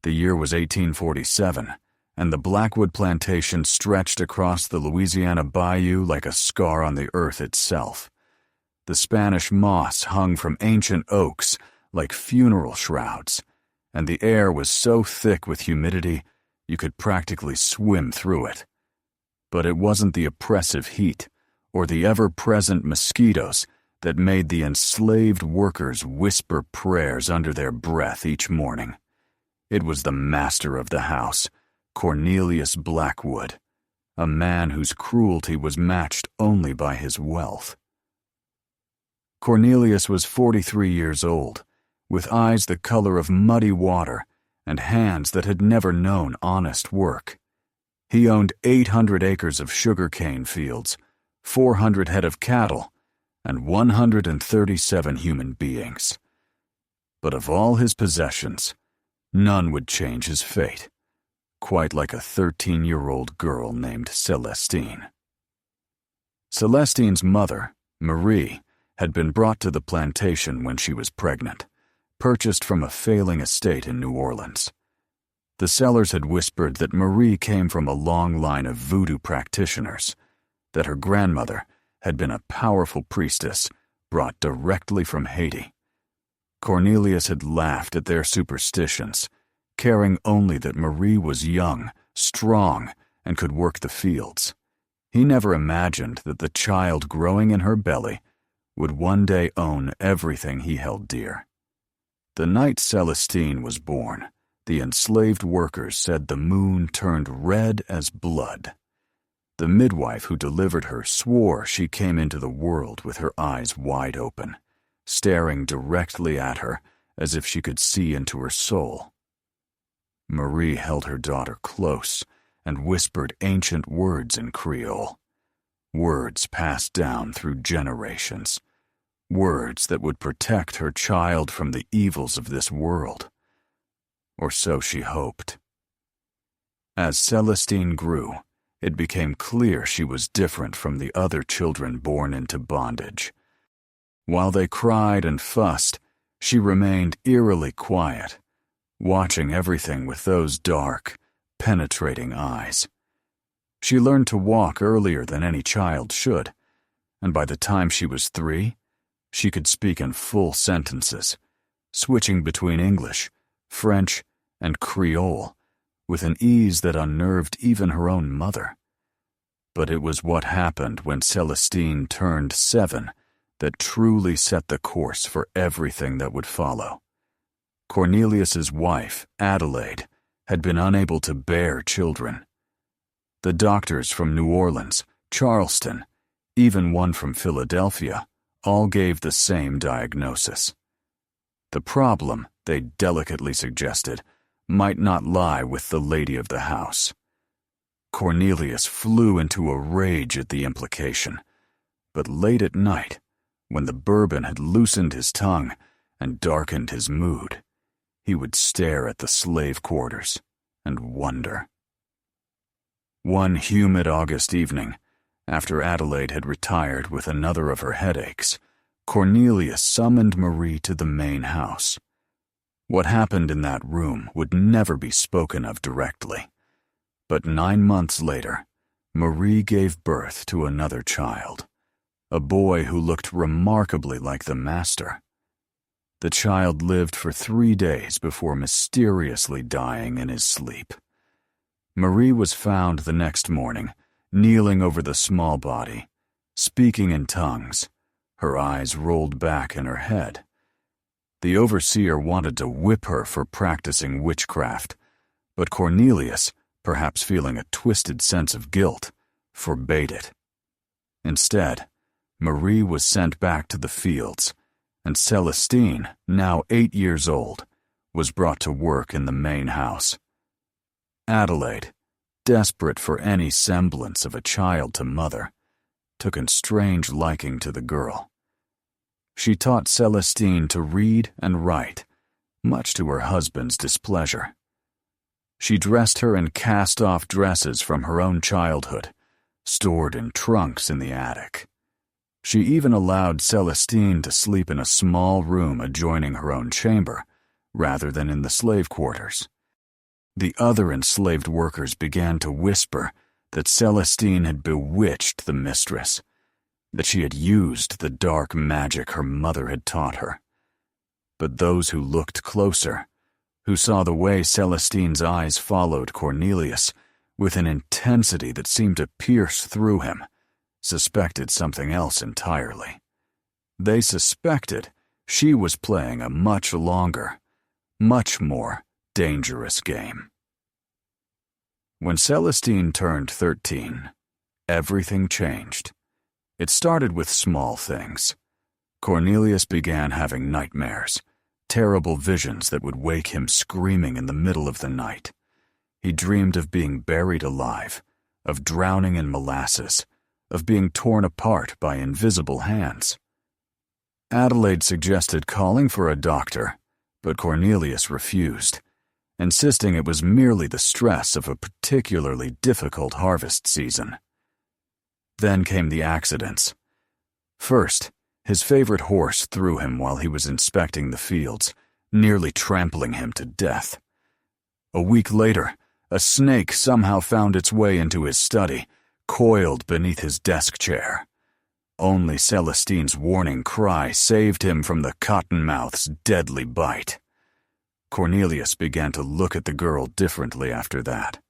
The year was 1847, and the Blackwood plantation stretched across the Louisiana bayou like a scar on the earth itself. The Spanish moss hung from ancient oaks like funeral shrouds, and the air was so thick with humidity you could practically swim through it. But it wasn't the oppressive heat or the ever-present mosquitoes that made the enslaved workers whisper prayers under their breath each morning. It was the master of the house, Cornelius Blackwood, a man whose cruelty was matched only by his wealth. Cornelius was 43 years old, with eyes the color of muddy water and hands that had never known honest work. He owned 800 acres of sugarcane fields, 400 head of cattle, and 137 human beings. But of all his possessions, none would change his fate, quite like a 13-year-old girl named Celestine. Celestine's mother, Marie, had been brought to the plantation when she was pregnant, purchased from a failing estate in New Orleans. The sellers had whispered that Marie came from a long line of voodoo practitioners, that her grandmother had been a powerful priestess brought directly from Haiti. Cornelius had laughed at their superstitions, caring only that Marie was young, strong, and could work the fields. He never imagined that the child growing in her belly would one day own everything he held dear. The night Celestine was born, the enslaved workers said the moon turned red as blood. The midwife who delivered her swore she came into the world with her eyes wide open, staring directly at her as if she could see into her soul. Marie held her daughter close and whispered ancient words in Creole, words passed down through generations, words that would protect her child from the evils of this world. Or so she hoped. As Celestine grew, it became clear she was different from the other children born into bondage. While they cried and fussed, she remained eerily quiet, watching everything with those dark, penetrating eyes. She learned to walk earlier than any child should, and by the time she was 3, she could speak in full sentences, switching between English, French, and Creole, with an ease that unnerved even her own mother. But it was what happened when Celestine turned 7 that truly set the course for everything that would follow. Cornelius's wife, Adelaide, had been unable to bear children. The doctors from New Orleans, Charleston, even one from Philadelphia, all gave the same diagnosis. The problem, they delicately suggested, might not lie with the lady of the house. Cornelius flew into a rage at the implication, but late at night, when the bourbon had loosened his tongue and darkened his mood, he would stare at the slave quarters and wonder. One humid August evening, after Adelaide had retired with another of her headaches, Cornelius summoned Marie to the main house. What happened in that room would never be spoken of directly, but 9 months later, Marie gave birth to another child, a boy who looked remarkably like the master. The child lived for 3 days before mysteriously dying in his sleep. Marie was found the next morning, kneeling over the small body, speaking in tongues, her eyes rolled back in her head. The overseer wanted to whip her for practicing witchcraft, but Cornelius, perhaps feeling a twisted sense of guilt, forbade it. Instead, Marie was sent back to the fields, and Celestine, now 8 years old, was brought to work in the main house. Adelaide, desperate for any semblance of a child to mother, took a strange liking to the girl. She taught Celestine to read and write, much to her husband's displeasure. She dressed her in cast-off dresses from her own childhood, stored in trunks in the attic. She even allowed Celestine to sleep in a small room adjoining her own chamber, rather than in the slave quarters. The other enslaved workers began to whisper that Celestine had bewitched the mistress, that she had used the dark magic her mother had taught her. But those who looked closer, who saw the way Celestine's eyes followed Cornelius with an intensity that seemed to pierce through him, suspected something else entirely. They suspected she was playing a much longer, much more dangerous game. When Celestine turned 13, everything changed. It started with small things. Cornelius began having nightmares, terrible visions that would wake him screaming in the middle of the night. He dreamed of being buried alive, of drowning in molasses, of being torn apart by invisible hands. Adelaide suggested calling for a doctor, but Cornelius refused, insisting it was merely the stress of a particularly difficult harvest season. Then came the accidents. First, his favorite horse threw him while he was inspecting the fields, nearly trampling him to death. A week later, a snake somehow found its way into his study, coiled beneath his desk chair. Only Celestine's warning cry saved him from the cottonmouth's deadly bite. Cornelius began to look at the girl differently after that,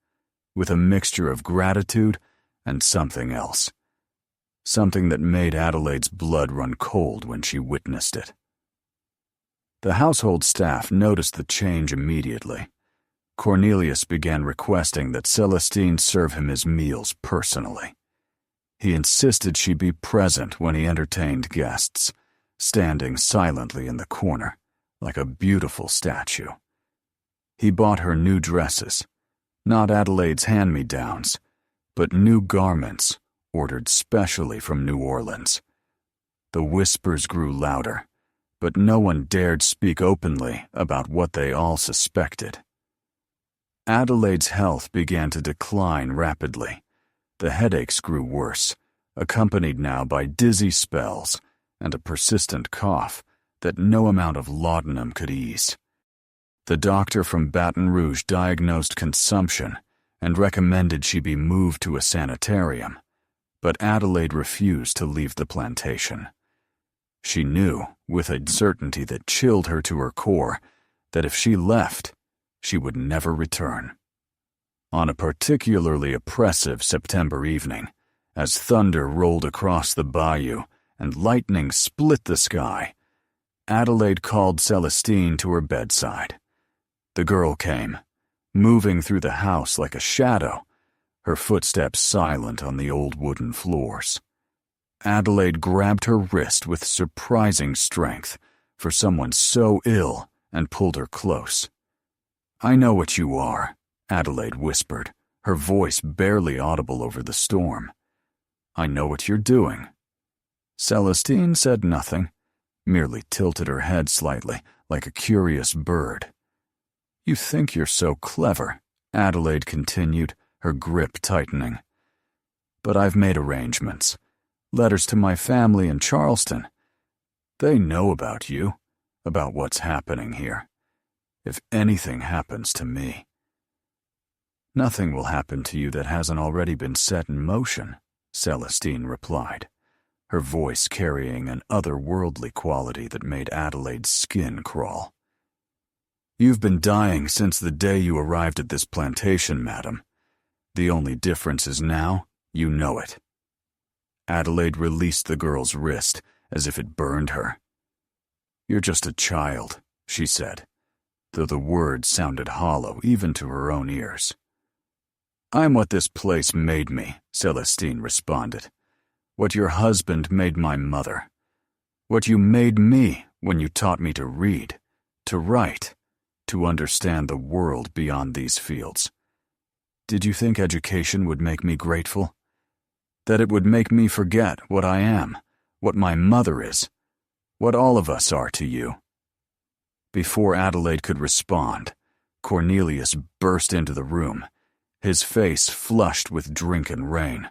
with a mixture of gratitude and something else. Something that made Adelaide's blood run cold when she witnessed it. The household staff noticed the change immediately. Cornelius began requesting that Celestine serve him his meals personally. He insisted she be present when he entertained guests, standing silently in the corner, like a beautiful statue. He bought her new dresses, not Adelaide's hand-me-downs, but new garments ordered specially from New Orleans. The whispers grew louder, but no one dared speak openly about what they all suspected. Adelaide's health began to decline rapidly. The headaches grew worse, accompanied now by dizzy spells and a persistent cough that no amount of laudanum could ease. The doctor from Baton Rouge diagnosed consumption and recommended she be moved to a sanitarium, but Adelaide refused to leave the plantation. She knew, with a certainty that chilled her to her core, that if she left, she would never return. On a particularly oppressive September evening, as thunder rolled across the bayou and lightning split the sky, Adelaide called Celestine to her bedside. The girl came, moving through the house like a shadow, her footsteps silent on the old wooden floors. Adelaide grabbed her wrist with surprising strength for someone so ill and pulled her close. "I know what you are," Adelaide whispered, her voice barely audible over the storm. "I know what you're doing." Celestine said nothing, merely tilted her head slightly, like a curious bird. "You think you're so clever," Adelaide continued, her grip tightening. "But I've made arrangements. Letters to my family in Charleston. They know about you, about what's happening here. If anything happens to me—" "Nothing will happen to you that hasn't already been set in motion," Celestine replied, her voice carrying an otherworldly quality that made Adelaide's skin crawl. "You've been dying since the day you arrived at this plantation, madam. The only difference is now you know it." Adelaide released the girl's wrist as if it burned her. "You're just a child," she said, though the words sounded hollow even to her own ears. "I'm what this place made me," Celestine responded. "What your husband made my mother. What you made me when you taught me to read, to write, to understand the world beyond these fields. Did you think education would make me grateful? That it would make me forget what I am, what my mother is, what all of us are to you?" Before Adelaide could respond, Cornelius burst into the room, his face flushed with drink and rain.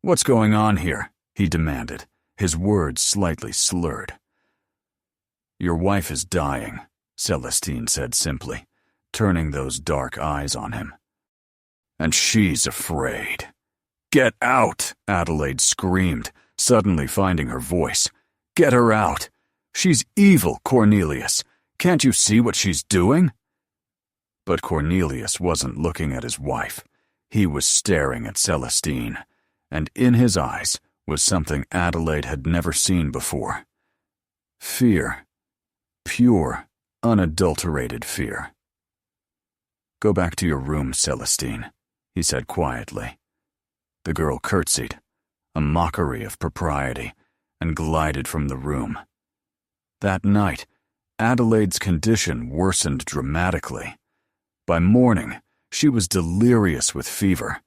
"What's going on here?" he demanded, his words slightly slurred. "Your wife is dying," Celestine said simply, turning those dark eyes on him. "And she's afraid." "Get out!" Adelaide screamed, suddenly finding her voice. "Get her out! She's evil, Cornelius. Can't you see what she's doing?" But Cornelius wasn't looking at his wife. He was staring at Celestine, and in his eyes was something Adelaide had never seen before. Fear. Pure, unadulterated fear. "Go back to your room, Celestine," he said quietly. The girl curtsied, a mockery of propriety, and glided from the room. That night, Adelaide's condition worsened dramatically. By morning, she was delirious with fever,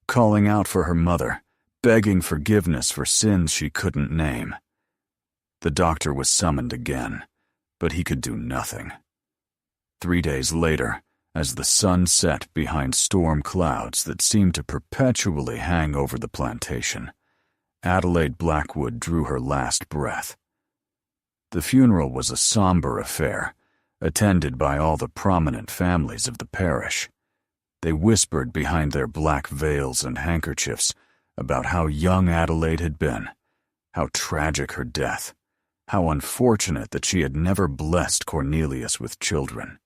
calling out for her mother, begging forgiveness for sins she couldn't name. The doctor was summoned again, but he could do nothing. 3 days later, as the sun set behind storm clouds that seemed to perpetually hang over the plantation, Adelaide Blackwood drew her last breath. The funeral was a somber affair, attended by all the prominent families of the parish. They whispered behind their black veils and handkerchiefs about how young Adelaide had been, how tragic her death, how unfortunate that she had never blessed Cornelius with children.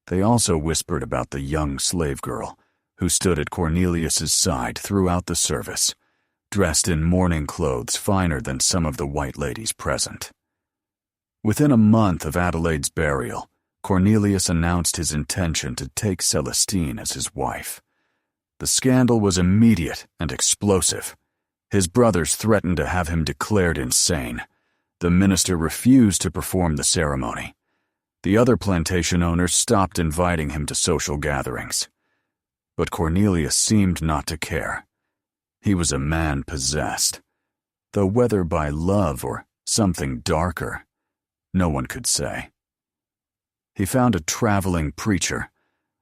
They also whispered about the young slave girl who stood at Cornelius's side throughout the service, dressed in mourning clothes finer than some of the white ladies present. Within a month of Adelaide's burial, Cornelius announced his intention to take Celestine as his wife. The scandal was immediate and explosive. His brothers threatened to have him declared insane. The minister refused to perform the ceremony. The other plantation owners stopped inviting him to social gatherings. But Cornelius seemed not to care. He was a man possessed, though whether by love or something darker, no one could say. He found a traveling preacher,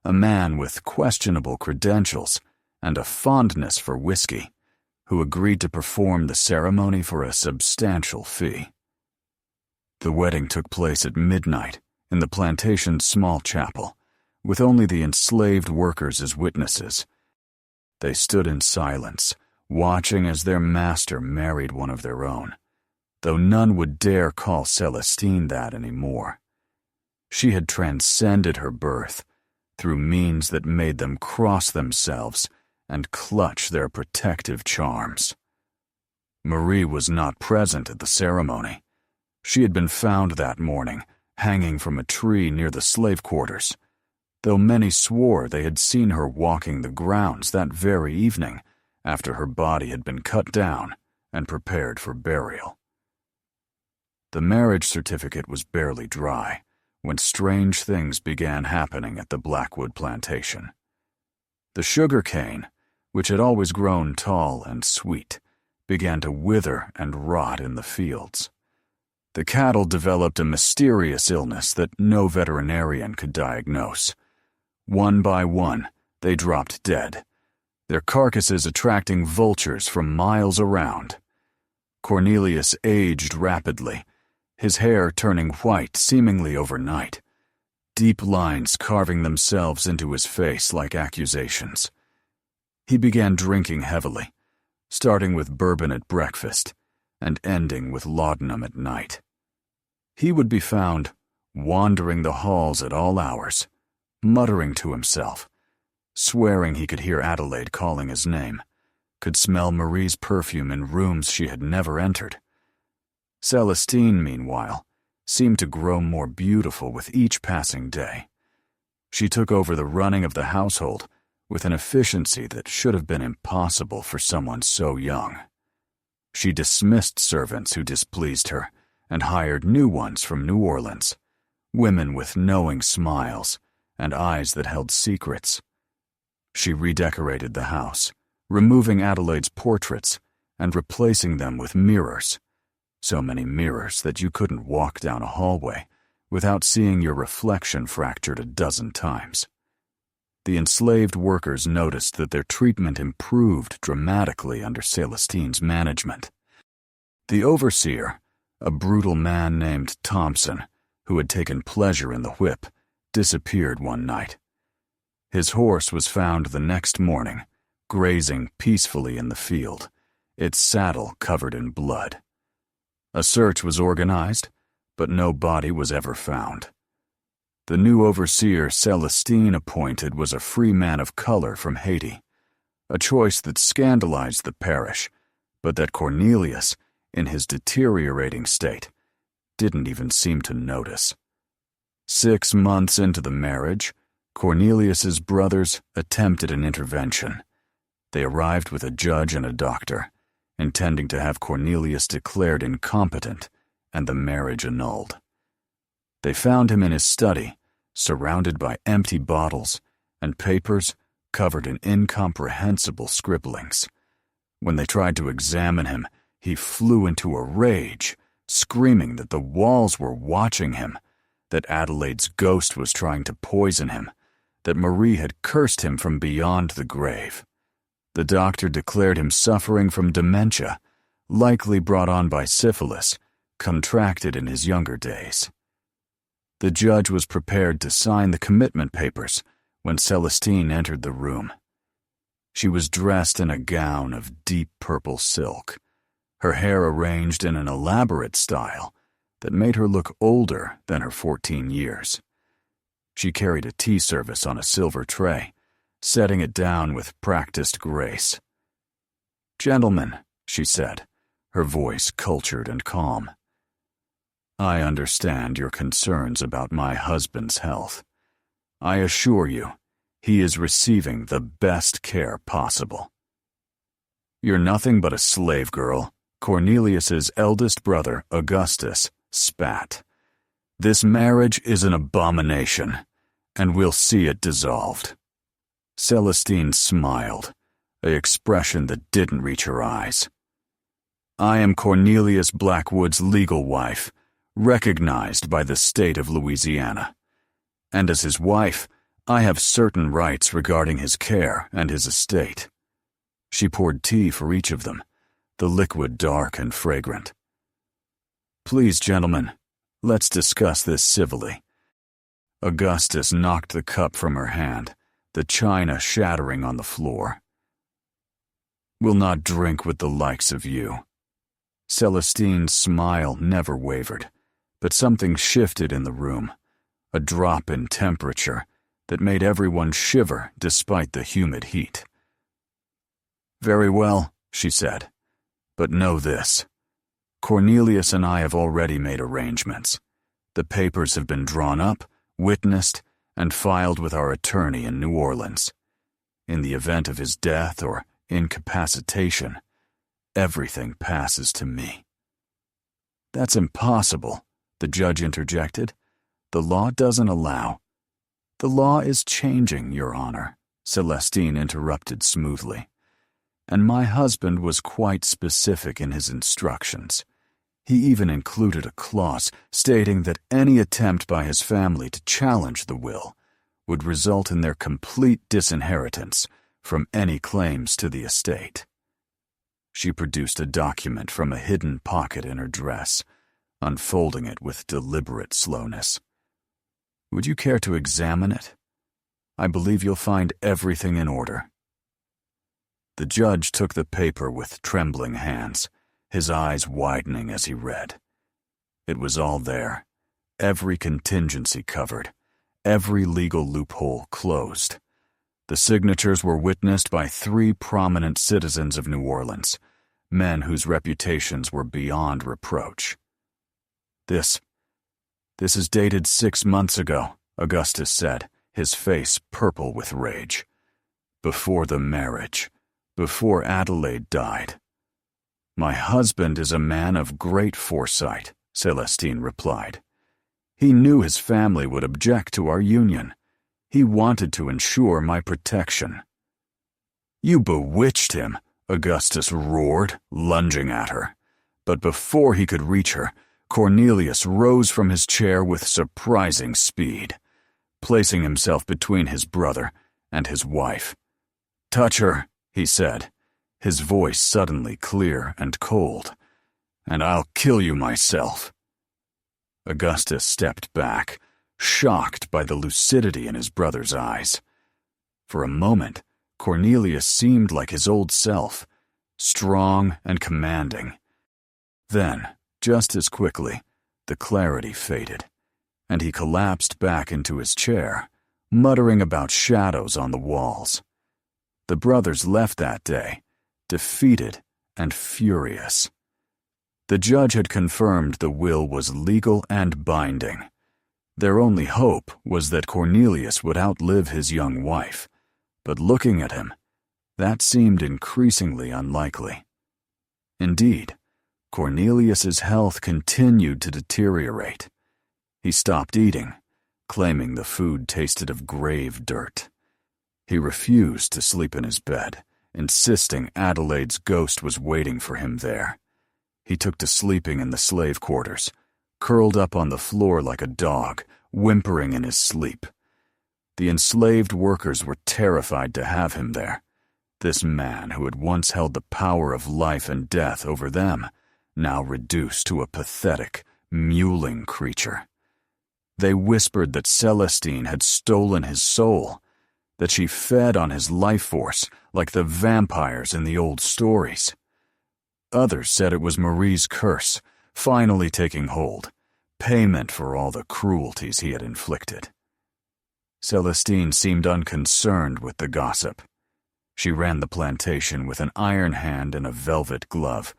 a man with questionable credentials and a fondness for whiskey, who agreed to perform the ceremony for a substantial fee. The wedding took place at midnight in the plantation's small chapel, with only the enslaved workers as witnesses. They stood in silence, watching as their master married one of their own, though none would dare call Celestine that anymore. She had transcended her birth through means that made them cross themselves and clutch their protective charms. Marie was not present at the ceremony. She had been found that morning, hanging from a tree near the slave quarters, though many swore they had seen her walking the grounds that very evening after her body had been cut down and prepared for burial. The marriage certificate was barely dry when strange things began happening at the Blackwood plantation. The sugar cane, which had always grown tall and sweet, began to wither and rot in the fields. The cattle developed a mysterious illness that no veterinarian could diagnose. One by one, they dropped dead, their carcasses attracting vultures from miles around. Cornelius aged rapidly, his hair turning white seemingly overnight, deep lines carving themselves into his face like accusations. He began drinking heavily, starting with bourbon at breakfast and ending with laudanum at night. He would be found wandering the halls at all hours, muttering to himself, swearing he could hear Adelaide calling his name, could smell Marie's perfume in rooms she had never entered. Celestine, meanwhile, seemed to grow more beautiful with each passing day. She took over the running of the household with an efficiency that should have been impossible for someone so young. She dismissed servants who displeased her and hired new ones from New Orleans, women with knowing smiles and eyes that held secrets. She redecorated the house, removing Adelaide's portraits and replacing them with mirrors, so many mirrors that you couldn't walk down a hallway without seeing your reflection fractured a dozen times. The enslaved workers noticed that their treatment improved dramatically under Celestine's management. The overseer, a brutal man named Thompson, who had taken pleasure in the whip, disappeared one night. His horse was found the next morning, grazing peacefully in the field, its saddle covered in blood. A search was organized, but no body was ever found. The new overseer Celestine appointed was a free man of color from Haiti, a choice that scandalized the parish, but that Cornelius, in his deteriorating state, didn't even seem to notice. 6 months into the marriage, Cornelius's brothers attempted an intervention. They arrived with a judge and a doctor, intending to have Cornelius declared incompetent and the marriage annulled. They found him in his study, surrounded by empty bottles and papers covered in incomprehensible scribblings. When they tried to examine him, he flew into a rage, screaming that the walls were watching him, that Adelaide's ghost was trying to poison him, that Marie had cursed him from beyond the grave. The doctor declared him suffering from dementia, likely brought on by syphilis, contracted in his younger days. The judge was prepared to sign the commitment papers when Celestine entered the room. She was dressed in a gown of deep purple silk, her hair arranged in an elaborate style that made her look older than her 14 years. She carried a tea service on a silver tray, setting it down with practiced grace. "Gentlemen," she said, her voice cultured and calm, "I understand your concerns about my husband's health. I assure you, he is receiving the best care possible. You're nothing but a slave girl," Cornelius's eldest brother, Augustus, spat. "This marriage is an abomination, and we'll see it dissolved." Celestine smiled, an expression that didn't reach her eyes. "I am Cornelius Blackwood's legal wife, recognized by the state of Louisiana. And as his wife, I have certain rights regarding his care and his estate." She poured tea for each of them, the liquid dark and fragrant. "Please, gentlemen, let's discuss this civilly." Augustus knocked the cup from her hand, the china shattering on the floor. "We'll not drink with the likes of you." Celestine's smile never wavered, but something shifted in the room, a drop in temperature that made everyone shiver despite the humid heat. "Very well," she said, "but know this. Cornelius and I have already made arrangements. The papers have been drawn up, witnessed, and filed with our attorney in New Orleans. In the event of his death or incapacitation, everything passes to me." "That's impossible," the judge interjected. "The law doesn't allow." "The law is changing, Your Honor," Celestine interrupted smoothly. "And my husband was quite specific in his instructions. He even included a clause stating that any attempt by his family to challenge the will would result in their complete disinheritance from any claims to the estate." She produced a document from a hidden pocket in her dress, unfolding it with deliberate slowness. "Would you care to examine it? I believe you'll find everything in order." The judge took the paper with trembling hands, his eyes widening as he read. It was all there, every contingency covered, every legal loophole closed. The signatures were witnessed by 3 prominent citizens of New Orleans, men whose reputations were beyond reproach. This is dated 6 months ago," Augustus said, his face purple with rage. "Before the marriage, before Adelaide died." "My husband is a man of great foresight," Celestine replied. "He knew his family would object to our union. He wanted to ensure my protection." "You bewitched him," Augustus roared, lunging at her. But before he could reach her, Cornelius rose from his chair with surprising speed, placing himself between his brother and his wife. "Touch her," he said, his voice suddenly clear and cold, "and I'll kill you myself." Augustus stepped back, shocked by the lucidity in his brother's eyes. For a moment, Cornelius seemed like his old self, strong and commanding. Then, just as quickly, the clarity faded, and he collapsed back into his chair, muttering about shadows on the walls. The brothers left that day, defeated and furious. The judge had confirmed the will was legal and binding. Their only hope was that Cornelius would outlive his young wife, but looking at him, that seemed increasingly unlikely. Indeed, Cornelius's health continued to deteriorate. He stopped eating, claiming the food tasted of grave dirt. He refused to sleep in his bed, insisting Adelaide's ghost was waiting for him there. He took to sleeping in the slave quarters, curled up on the floor like a dog, whimpering in his sleep. The enslaved workers were terrified to have him there. This man who had once held the power of life and death over them, now reduced to a pathetic, mewling creature. They whispered that Celestine had stolen his soul, that she fed on his life force like the vampires in the old stories. Others said it was Marie's curse, finally taking hold, payment for all the cruelties he had inflicted. Celestine seemed unconcerned with the gossip. She ran the plantation with an iron hand and a velvet glove,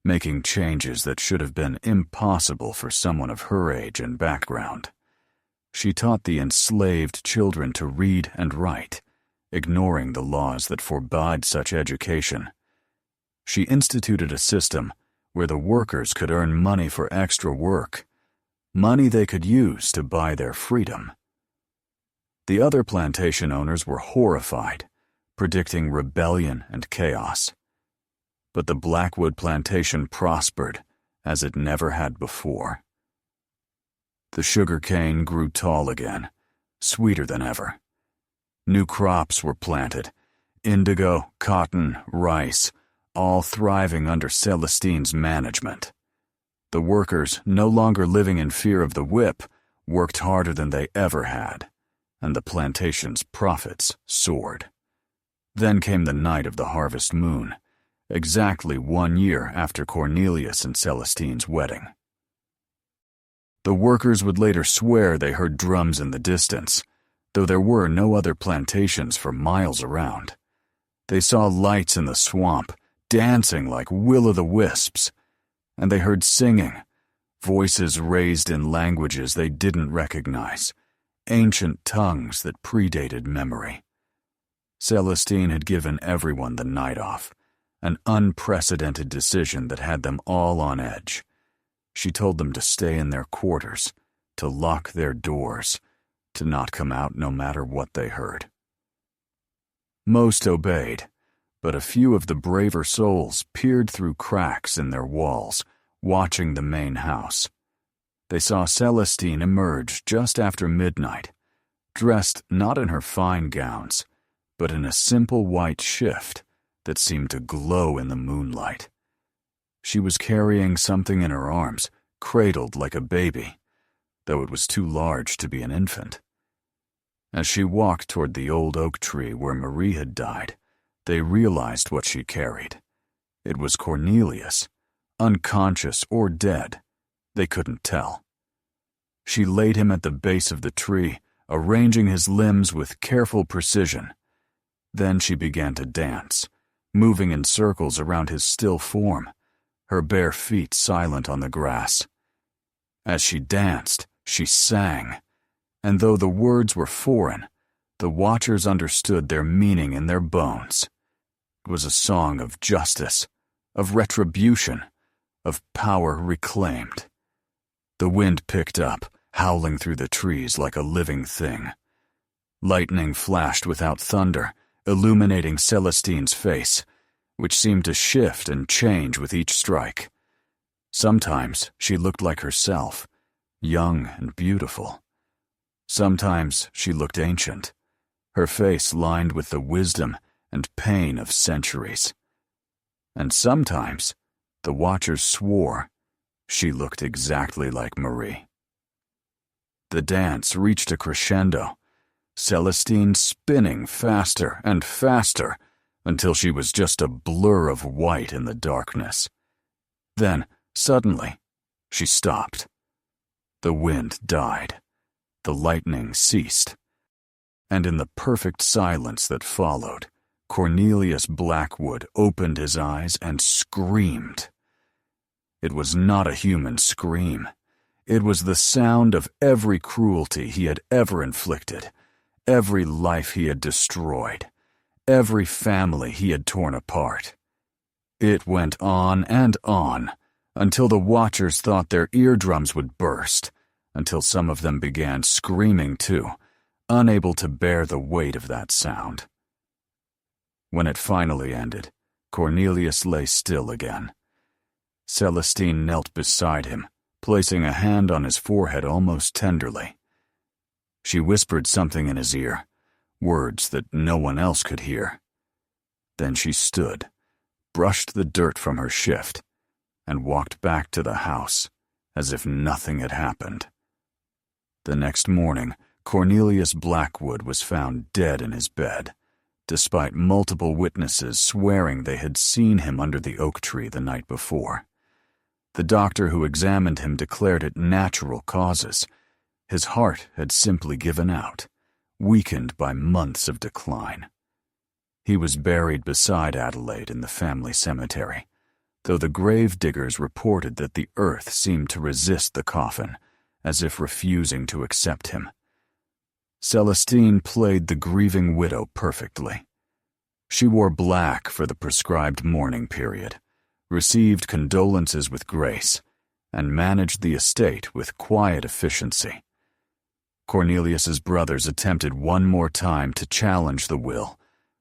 making changes that should have been impossible for someone of her age and background. She taught the enslaved children to read and write, ignoring the laws that forbade such education. She instituted a system where the workers could earn money for extra work, money they could use to buy their freedom. The other plantation owners were horrified, predicting rebellion and chaos. But the Blackwood plantation prospered as it never had before. The sugar cane grew tall again, sweeter than ever. New crops were planted, indigo, cotton, rice, all thriving under Celestine's management. The workers, no longer living in fear of the whip, worked harder than they ever had, and the plantation's profits soared. Then came the night of the harvest moon, exactly 1 year after Cornelius and Celestine's wedding. The workers would later swear they heard drums in the distance, though there were no other plantations for miles around. They saw lights in the swamp, dancing like will-o'-the-wisps, and they heard singing, voices raised in languages they didn't recognize, ancient tongues that predated memory. Celestine had given everyone the night off, an unprecedented decision that had them all on edge. She told them to stay in their quarters, to lock their doors, to not come out no matter what they heard. Most obeyed, but a few of the braver souls peered through cracks in their walls, watching the main house. They saw Celestine emerge just after midnight, dressed not in her fine gowns, but in a simple white shift that seemed to glow in the moonlight. She was carrying something in her arms, cradled like a baby, though it was too large to be an infant. As she walked toward the old oak tree where Marie had died, they realized what she carried. It was Cornelius, unconscious or dead. They couldn't tell. She laid him at the base of the tree, arranging his limbs with careful precision. Then she began to dance, moving in circles around his still form, her bare feet silent on the grass. As she danced, she sang, and though the words were foreign, the watchers understood their meaning in their bones. It was a song of justice, of retribution, of power reclaimed. The wind picked up, howling through the trees like a living thing. Lightning flashed without thunder, illuminating Celestine's face, which seemed to shift and change with each strike. Sometimes she looked like herself, young and beautiful. Sometimes she looked ancient, her face lined with the wisdom and pain of centuries. And sometimes the watchers swore she looked exactly like Marie. The dance reached a crescendo, Celestine spinning faster and faster until she was just a blur of white in the darkness. Then, suddenly, she stopped. The wind died. The lightning ceased. And in the perfect silence that followed, Cornelius Blackwood opened his eyes and screamed. It was not a human scream. It was the sound of every cruelty he had ever inflicted, every life he had destroyed, every family he had torn apart. It went on and on, until the watchers thought their eardrums would burst, until some of them began screaming too, unable to bear the weight of that sound. When it finally ended, Cornelius lay still again. Celestine knelt beside him, placing a hand on his forehead almost tenderly. She whispered something in his ear, words that no one else could hear. Then she stood, brushed the dirt from her shift, and walked back to the house as if nothing had happened. The next morning, Cornelius Blackwood was found dead in his bed, despite multiple witnesses swearing they had seen him under the oak tree the night before. The doctor who examined him declared it natural causes. His heart had simply given out, weakened by months of decline. He was buried beside Adelaide in the family cemetery, though the grave diggers reported that the earth seemed to resist the coffin, as if refusing to accept him. Celestine played the grieving widow perfectly. She wore black for the prescribed mourning period, received condolences with grace, and managed the estate with quiet efficiency. Cornelius's brothers attempted one more time to challenge the will,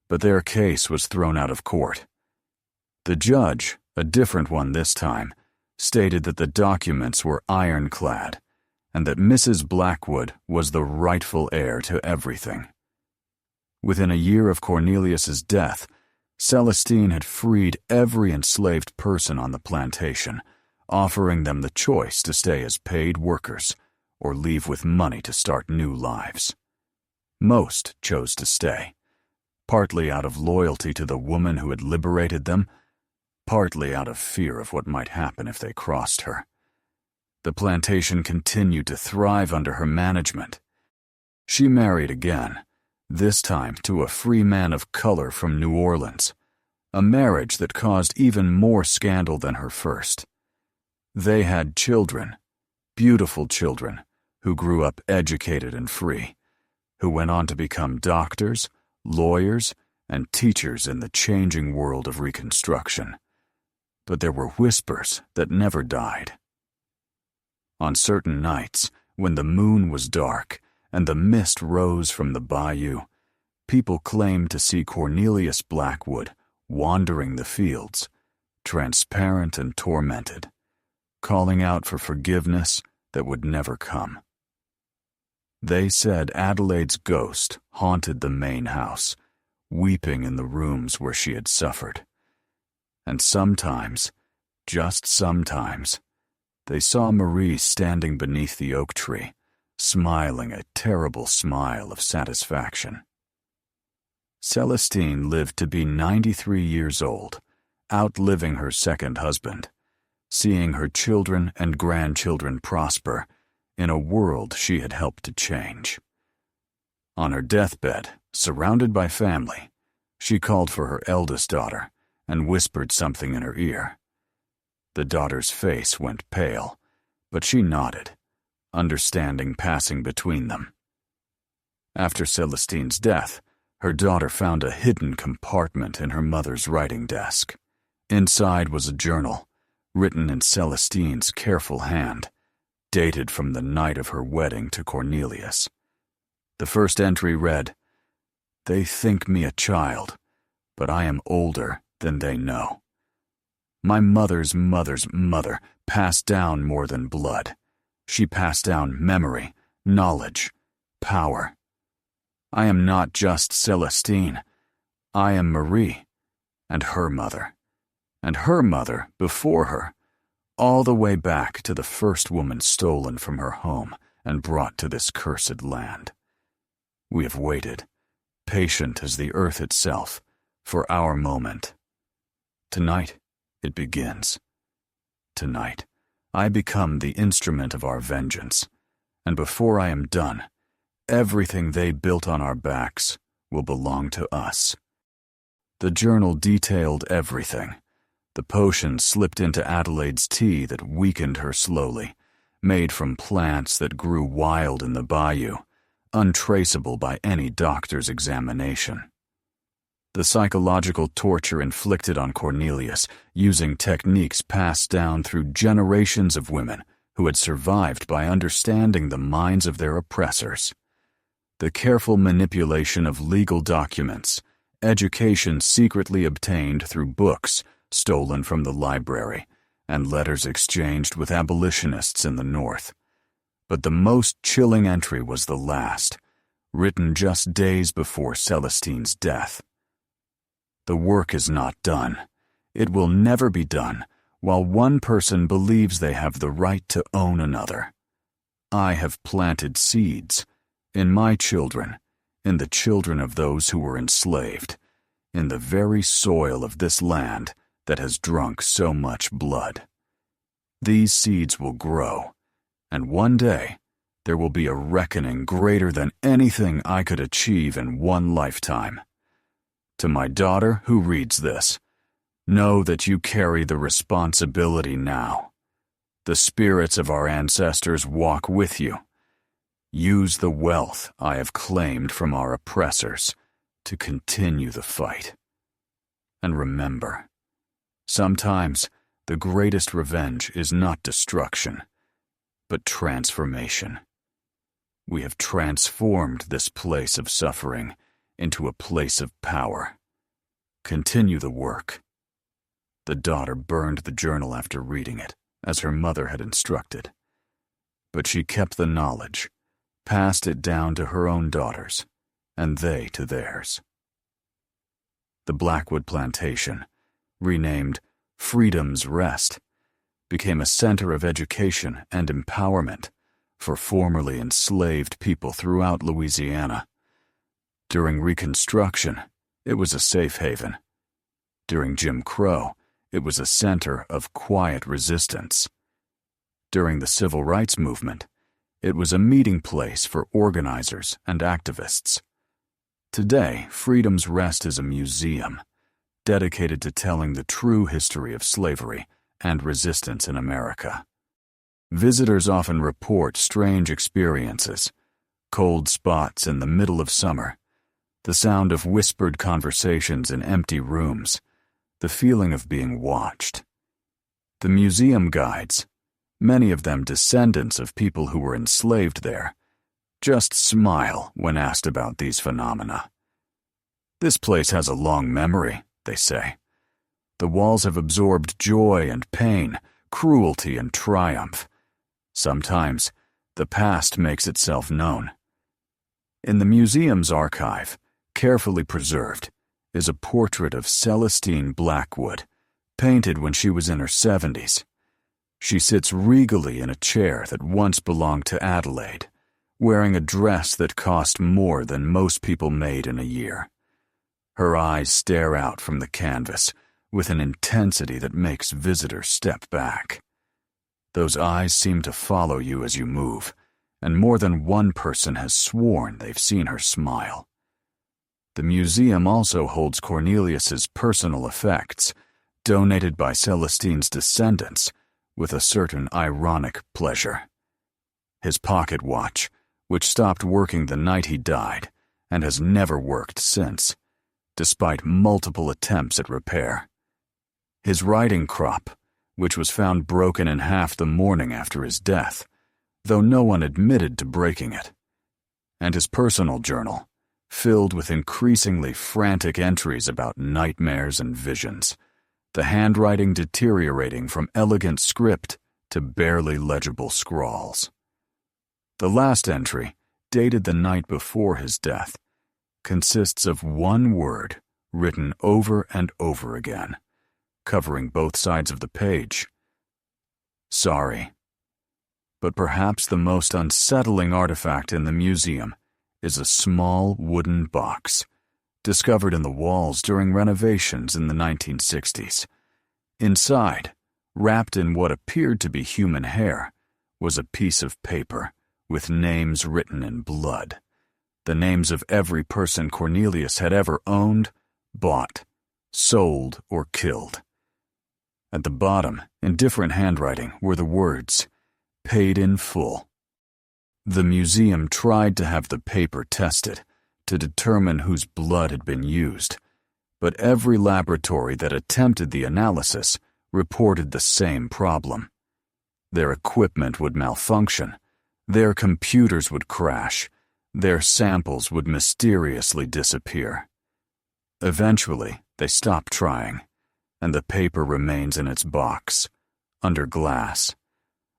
but their case was thrown out of court. The judge, a different one this time, stated that the documents were ironclad, and that Mrs. Blackwood was the rightful heir to everything. Within a year of Cornelius's death, Celestine had freed every enslaved person on the plantation, offering them the choice to stay as paid workers or leave with money to start new lives. Most chose to stay, partly out of loyalty to the woman who had liberated them, partly out of fear of what might happen if they crossed her. The plantation continued to thrive under her management. She married again, this time to a free man of color from New Orleans, a marriage that caused even more scandal than her first. They had children, beautiful children, who grew up educated and free, who went on to become doctors, lawyers, and teachers in the changing world of Reconstruction. But there were whispers that never died. On certain nights, when the moon was dark and the mist rose from the bayou, people claimed to see Cornelius Blackwood wandering the fields, transparent and tormented, calling out for forgiveness that would never come. They said Adelaide's ghost haunted the main house, weeping in the rooms where she had suffered. And sometimes, just sometimes, they saw Marie standing beneath the oak tree, smiling a terrible smile of satisfaction. Celestine lived to be 93 years old, outliving her second husband, seeing her children and grandchildren prosper in a world she had helped to change. On her deathbed, surrounded by family, she called for her eldest daughter and whispered something in her ear. The daughter's face went pale, but she nodded, understanding passing between them. After Celestine's death, her daughter found a hidden compartment in her mother's writing desk. Inside was a journal, written in Celestine's careful hand, dated from the night of her wedding to Cornelius. The first entry read, "They think me a child, but I am older than they know. My mother's mother's mother passed down more than blood. She passed down memory, knowledge, power. I am not just Celestine. I am Marie, and her mother before her, all the way back to the first woman stolen from her home and brought to this cursed land. We have waited, patient as the earth itself, for our moment. Tonight, it begins. Tonight, I become the instrument of our vengeance, and before I am done, everything they built on our backs will belong to us. The journal detailed everything. The potion slipped into Adelaide's tea that weakened her slowly, made from plants that grew wild in the bayou, untraceable by any doctor's examination. The psychological torture inflicted on Cornelius, using techniques passed down through generations of women who had survived by understanding the minds of their oppressors. The careful manipulation of legal documents, education secretly obtained through books stolen from the library, and letters exchanged with abolitionists in the North. But the most chilling entry was the last, written just days before Celestine's death. The work is not done. It will never be done while one person believes they have the right to own another. I have planted seeds in my children, in the children of those who were enslaved, in the very soil of this land that has drunk so much blood. These seeds will grow, and one day there will be a reckoning greater than anything I could achieve in one lifetime. To my daughter who reads this, know that you carry the responsibility now. The spirits of our ancestors walk with you. Use the wealth I have claimed from our oppressors to continue the fight. And remember, sometimes the greatest revenge is not destruction, but transformation. We have transformed this place of suffering into a place of power. Continue the work. The daughter burned the journal after reading it, as her mother had instructed. But she kept the knowledge, passed it down to her own daughters, and they to theirs. The Blackwood plantation, renamed Freedom's Rest, became a center of education and empowerment for formerly enslaved people throughout Louisiana. During Reconstruction, it was a safe haven. During Jim Crow, it was a center of quiet resistance. During the Civil Rights Movement, it was a meeting place for organizers and activists. Today, Freedom's Rest is a museum dedicated to telling the true history of slavery and resistance in America. Visitors often report strange experiences: cold spots in the middle of summer, the sound of whispered conversations in empty rooms, the feeling of being watched. The museum guides, many of them descendants of people who were enslaved there, just smile when asked about these phenomena. This place has a long memory, they say. The walls have absorbed joy and pain, cruelty and triumph. Sometimes, the past makes itself known. In the museum's archive, carefully preserved, is a portrait of Celestine Blackwood, painted when she was in her 70s. She sits regally in a chair that once belonged to Adelaide, wearing a dress that cost more than most people made in a year. Her eyes stare out from the canvas with an intensity that makes visitors step back. Those eyes seem to follow you as you move, and more than one person has sworn they've seen her smile. The museum also holds Cornelius's personal effects, donated by Celestine's descendants, with a certain ironic pleasure. His pocket watch, which stopped working the night he died, and has never worked since, despite multiple attempts at repair. His riding crop, which was found broken in half the morning after his death, though no one admitted to breaking it. And his personal journal, filled with increasingly frantic entries about nightmares and visions, the handwriting deteriorating from elegant script to barely legible scrawls. The last entry, dated the night before his death, consists of one word written over and over again, covering both sides of the page. Sorry. But perhaps the most unsettling artifact in the museum is a small wooden box, discovered in the walls during renovations in the 1960s. Inside, wrapped in what appeared to be human hair, was a piece of paper with names written in blood. The names of every person Cornelius had ever owned, bought, sold, or killed. At the bottom, in different handwriting, were the words, "Paid in full." The museum tried to have the paper tested to determine whose blood had been used, but every laboratory that attempted the analysis reported the same problem. Their equipment would malfunction, their computers would crash, their samples would mysteriously disappear. Eventually, they stopped trying, and the paper remains in its box, under glass,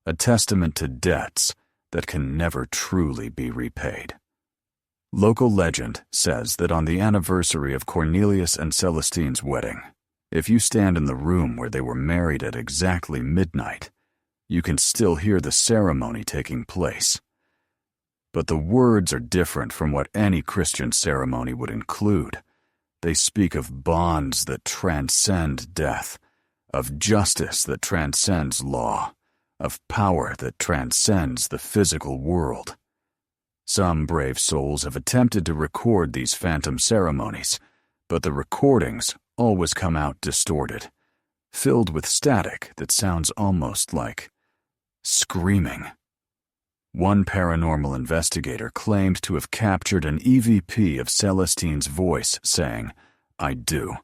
a testament to debts that can never truly be repaid. Local legend says that on the anniversary of Cornelius and Celestine's wedding, if you stand in the room where they were married at exactly midnight, you can still hear the ceremony taking place. But the words are different from what any Christian ceremony would include. They speak of bonds that transcend death, of justice that transcends law, of power that transcends the physical world. Some brave souls have attempted to record these phantom ceremonies, but the recordings always come out distorted, filled with static that sounds almost like screaming. One paranormal investigator claimed to have captured an EVP of Celestine's voice saying, "I do,"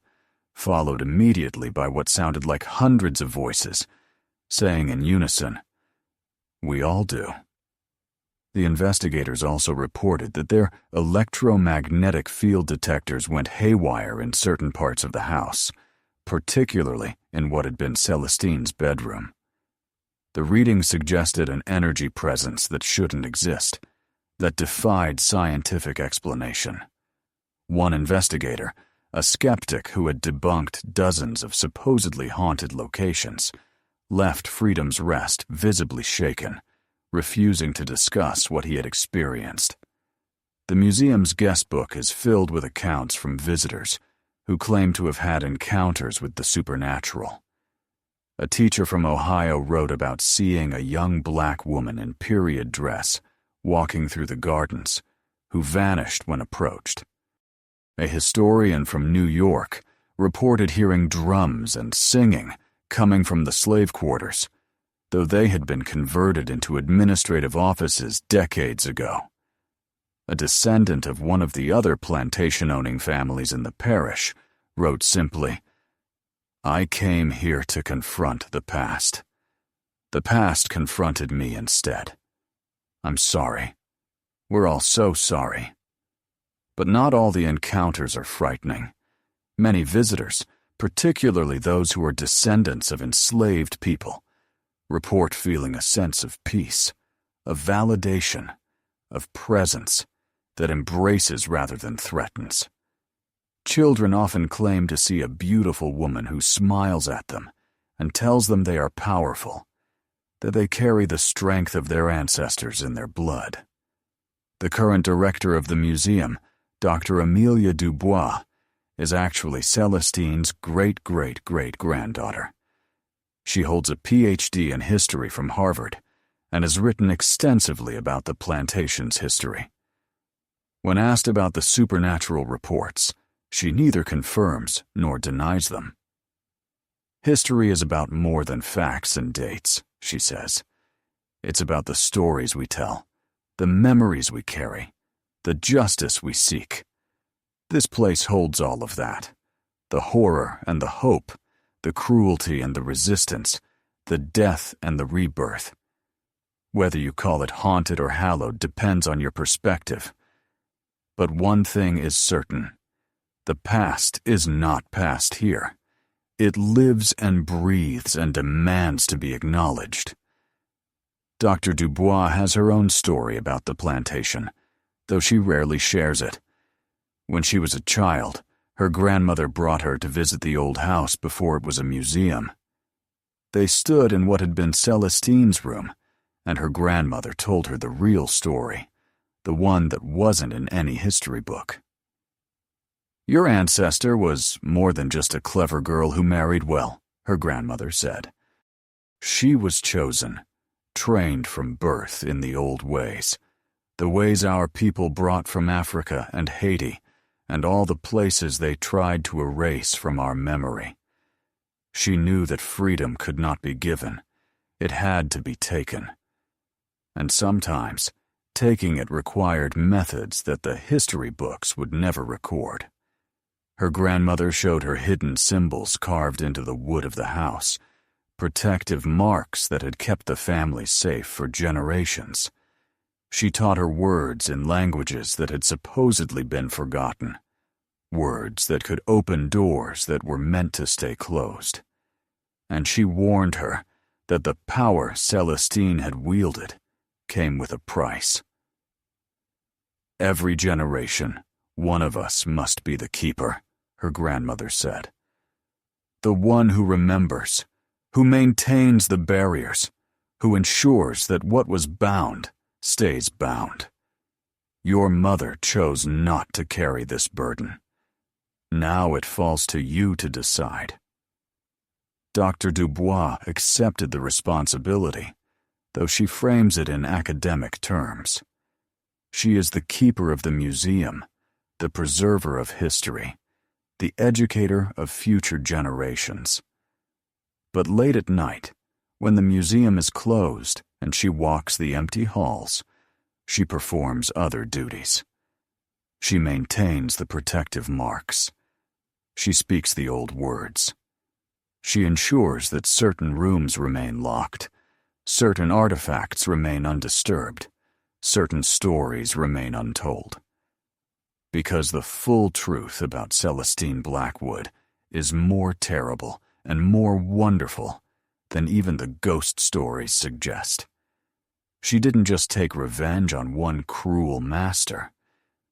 followed immediately by what sounded like hundreds of voices, saying in unison, "We all do." The investigators also reported that their electromagnetic field detectors went haywire in certain parts of the house, particularly in what had been Celestine's bedroom. The readings suggested an energy presence that shouldn't exist, that defied scientific explanation. One investigator, a skeptic who had debunked dozens of supposedly haunted locations, left Freedom's Rest visibly shaken, refusing to discuss what he had experienced. The museum's guest book is filled with accounts from visitors who claim to have had encounters with the supernatural. A teacher from Ohio wrote about seeing a young black woman in period dress walking through the gardens, who vanished when approached. A historian from New York reported hearing drums and singing coming from the slave quarters, though they had been converted into administrative offices decades ago. A descendant of one of the other plantation-owning families in the parish wrote simply, "I came here to confront the past. The past confronted me instead. I'm sorry. We're all so sorry." But not all the encounters are frightening. Many visitors, particularly those who are descendants of enslaved people, report feeling a sense of peace, of validation, of presence that embraces rather than threatens. Children often claim to see a beautiful woman who smiles at them and tells them they are powerful, that they carry the strength of their ancestors in their blood. The current director of the museum, Dr. Amelia Dubois, is actually Celestine's great-great-great-granddaughter. She holds a PhD in history from Harvard and has written extensively about the plantation's history. When asked about the supernatural reports, she neither confirms nor denies them. "History is about more than facts and dates," she says. "It's about the stories we tell, the memories we carry, the justice we seek. This place holds all of that, the horror and the hope, the cruelty and the resistance, the death and the rebirth. Whether you call it haunted or hallowed depends on your perspective. But one thing is certain. The past is not past here. It lives and breathes and demands to be acknowledged." Dr. Dubois has her own story about the plantation, though she rarely shares it. When she was a child, her grandmother brought her to visit the old house before it was a museum. They stood in what had been Celestine's room and her grandmother told her the real story, the one that wasn't in any history book. "Your ancestor was more than just a clever girl who married well," her grandmother said. "She was chosen, trained from birth in the old ways, the ways our people brought from Africa and Haiti, and all the places they tried to erase from our memory. She knew that freedom could not be given, it had to be taken. And sometimes, taking it required methods that the history books would never record." Her grandmother showed her hidden symbols carved into the wood of the house, protective marks that had kept the family safe for generations. She taught her words in languages that had supposedly been forgotten, words that could open doors that were meant to stay closed. And she warned her that the power Celestine had wielded came with a price. "Every generation, one of us must be the keeper," her grandmother said. "The one who remembers, who maintains the barriers, who ensures that what was bound stays bound. Your mother chose not to carry this burden. Now it falls to you to decide." Dr. Dubois accepted the responsibility, though she frames it in academic terms. She is the keeper of the museum, the preserver of history, the educator of future generations. But late at night, when the museum is closed and she walks the empty halls, she performs other duties. She maintains the protective marks. She speaks the old words. She ensures that certain rooms remain locked, certain artifacts remain undisturbed, certain stories remain untold. Because the full truth about Celestine Blackwood is more terrible and more wonderful than even the ghost stories suggest. She didn't just take revenge on one cruel master.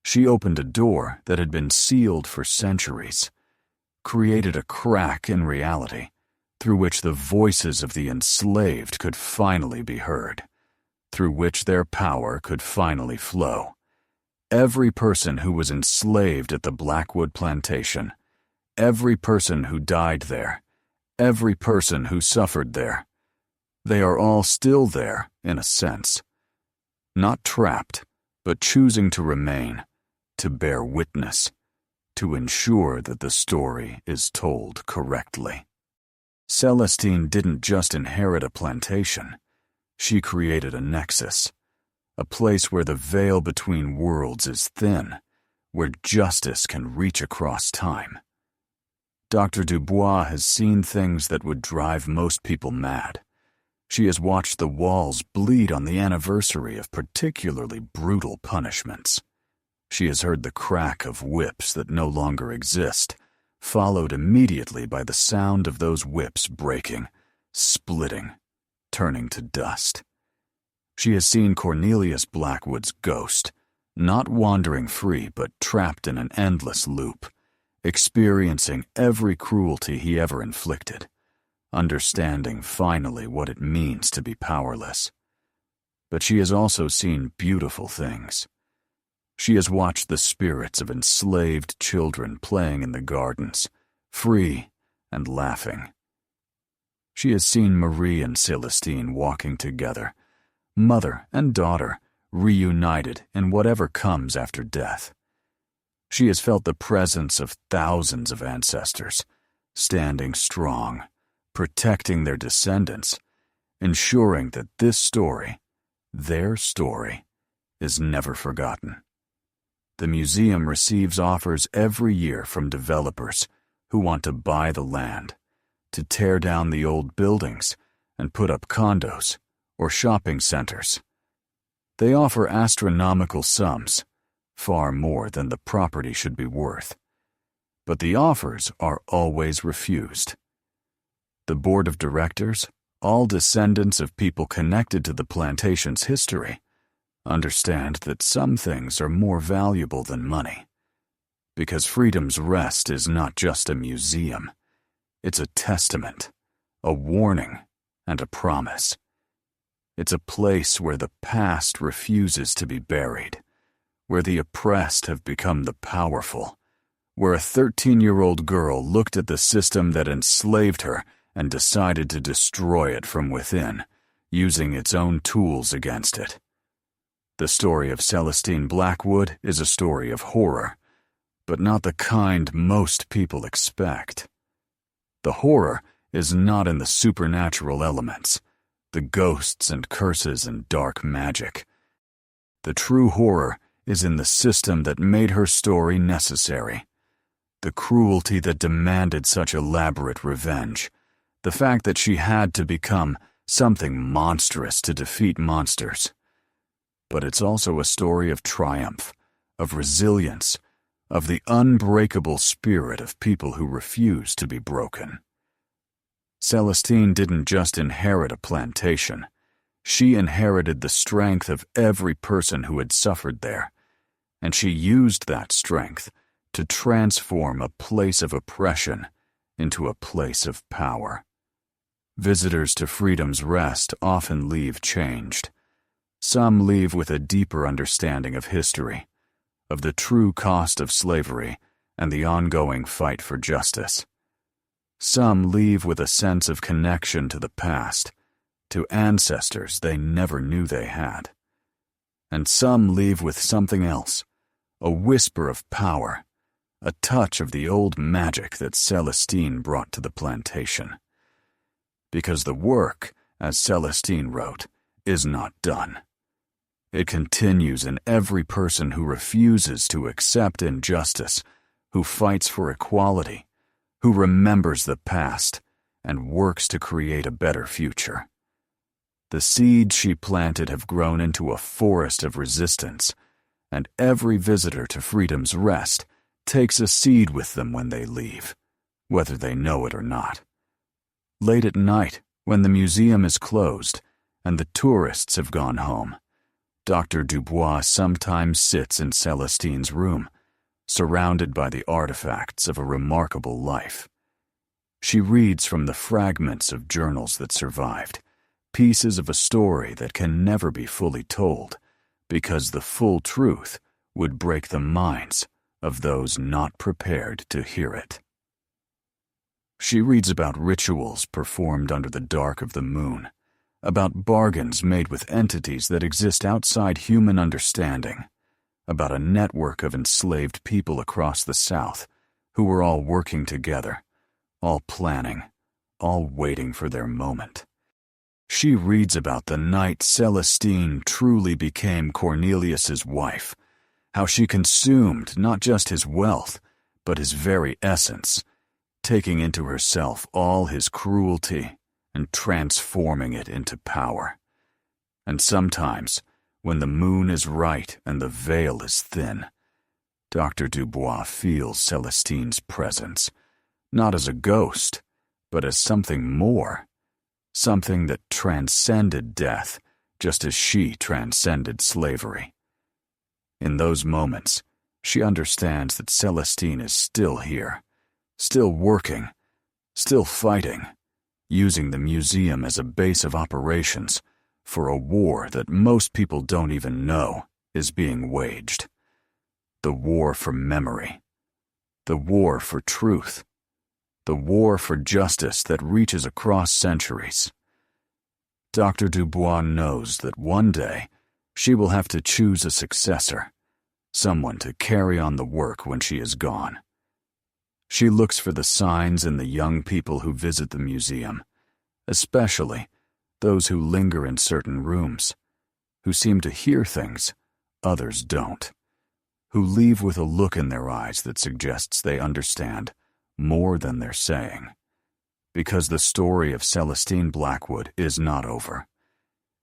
She opened a door that had been sealed for centuries, created a crack in reality through which the voices of the enslaved could finally be heard, through which their power could finally flow. Every person who was enslaved at the Blackwood plantation, every person who died there, every person who suffered there, they are all still there, in a sense. Not trapped, but choosing to remain, to bear witness, to ensure that the story is told correctly. Celestine didn't just inherit a plantation. She created a nexus, a place where the veil between worlds is thin, where justice can reach across time. Dr. Dubois has seen things that would drive most people mad. She has watched the walls bleed on the anniversary of particularly brutal punishments. She has heard the crack of whips that no longer exist, followed immediately by the sound of those whips breaking, splitting, turning to dust. She has seen Cornelius Blackwood's ghost, not wandering free but trapped in an endless loop, experiencing every cruelty he ever inflicted, understanding finally what it means to be powerless. But she has also seen beautiful things. She has watched the spirits of enslaved children playing in the gardens, free and laughing. She has seen Marie and Celestine walking together, mother and daughter, reunited in whatever comes after death. She has felt the presence of thousands of ancestors, standing strong, protecting their descendants, ensuring that this story, their story, is never forgotten. The museum receives offers every year from developers who want to buy the land, to tear down the old buildings and put up condos or shopping centers. They offer astronomical sums, far more than the property should be worth. But the offers are always refused. The board of directors, all descendants of people connected to the plantation's history, understand that some things are more valuable than money. Because Freedom's Rest is not just a museum. It's a testament, a warning, and a promise. It's a place where the past refuses to be buried, where the oppressed have become the powerful, where a 13-year-old girl looked at the system that enslaved her and decided to destroy it from within, using its own tools against it. The story of Celestine Blackwood is a story of horror, but not the kind most people expect. The horror is not in the supernatural elements, the ghosts and curses and dark magic. The true horror is in the system that made her story necessary. The cruelty that demanded such elaborate revenge. The fact that she had to become something monstrous to defeat monsters. But it's also a story of triumph, of resilience, of the unbreakable spirit of people who refuse to be broken. Celestine didn't just inherit a plantation. She inherited the strength of every person who had suffered there, and she used that strength to transform a place of oppression into a place of power. Visitors to Freedom's Rest often leave changed. Some leave with a deeper understanding of history, of the true cost of slavery and the ongoing fight for justice. Some leave with a sense of connection to the past, to ancestors they never knew they had. And some leave with something else, a whisper of power, a touch of the old magic that Celestine brought to the plantation. Because the work, as Celestine wrote, is not done. It continues in every person who refuses to accept injustice, who fights for equality, who remembers the past and works to create a better future. The seeds she planted have grown into a forest of resistance, and every visitor to Freedom's Rest takes a seed with them when they leave, whether they know it or not. Late at night, when the museum is closed and the tourists have gone home, Dr. Dubois sometimes sits in Celestine's room, surrounded by the artifacts of a remarkable life. She reads from the fragments of journals that survived, pieces of a story that can never be fully told, because the full truth would break the minds of those not prepared to hear it. She reads about rituals performed under the dark of the moon, about bargains made with entities that exist outside human understanding, about a network of enslaved people across the South who were all working together, all planning, all waiting for their moment. She reads about the night Celestine truly became Cornelius's wife, how she consumed not just his wealth, but his very essence, taking into herself all his cruelty and transforming it into power. And sometimes, when the moon is right and the veil is thin, Dr. Dubois feels Celestine's presence, not as a ghost, but as something more, something that transcended death, just as she transcended slavery. In those moments, she understands that Celestine is still here, still working, still fighting, using the museum as a base of operations for a war that most people don't even know is being waged. The war for memory, the war for truth, the war for justice that reaches across centuries. Dr. Dubois knows that one day she will have to choose a successor, someone to carry on the work when she is gone. She looks for the signs in the young people who visit the museum, especially those who linger in certain rooms, who seem to hear things others don't, who leave with a look in their eyes that suggests they understand more than they're saying. Because the story of Celestine Blackwood is not over.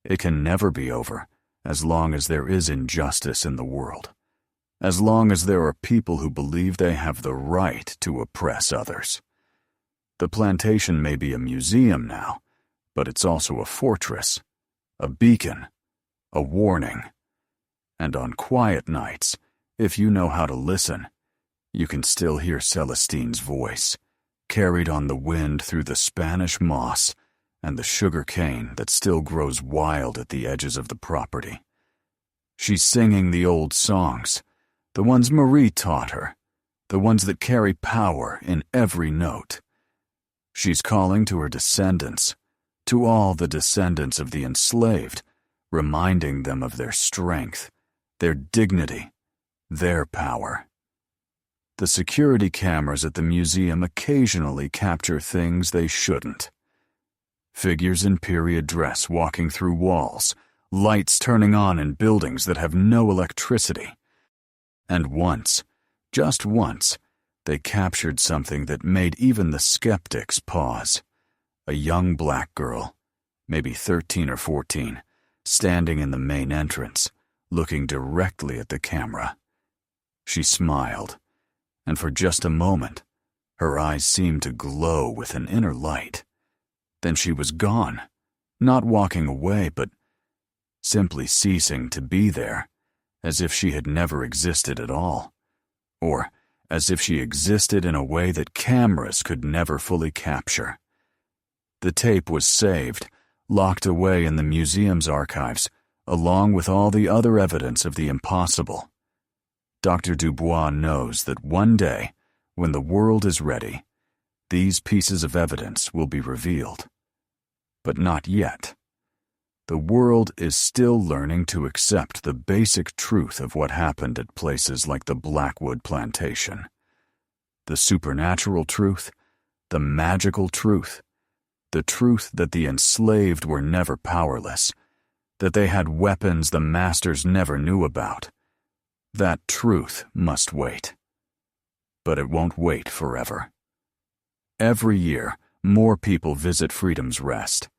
It can never be over as long as there is injustice in the world, as long as there are people who believe they have the right to oppress others. The plantation may be a museum now, but it's also a fortress, a beacon, a warning. And on quiet nights, if you know how to listen, you can still hear Celestine's voice, carried on the wind through the Spanish moss and the sugar cane that still grows wild at the edges of the property. She's singing the old songs, the ones Marie taught her, the ones that carry power in every note. She's calling to her descendants, to all the descendants of the enslaved, reminding them of their strength, their dignity, their power. The security cameras at the museum occasionally capture things they shouldn't. Figures in period dress walking through walls, lights turning on in buildings that have no electricity. And once, just once, they captured something that made even the skeptics pause. A young black girl, maybe 13 or 14, standing in the main entrance, looking directly at the camera. She smiled, and for just a moment, her eyes seemed to glow with an inner light. Then she was gone, not walking away, but simply ceasing to be there, as if she had never existed at all, or as if she existed in a way that cameras could never fully capture. The tape was saved, locked away in the museum's archives, along with all the other evidence of the impossible. Dr. Dubois knows that one day, when the world is ready, these pieces of evidence will be revealed. But not yet. The world is still learning to accept the basic truth of what happened at places like the Blackwood plantation. The supernatural truth, the magical truth, the truth that the enslaved were never powerless, that they had weapons the masters never knew about. That truth must wait. But it won't wait forever. Every year, more people visit Freedom's Rest.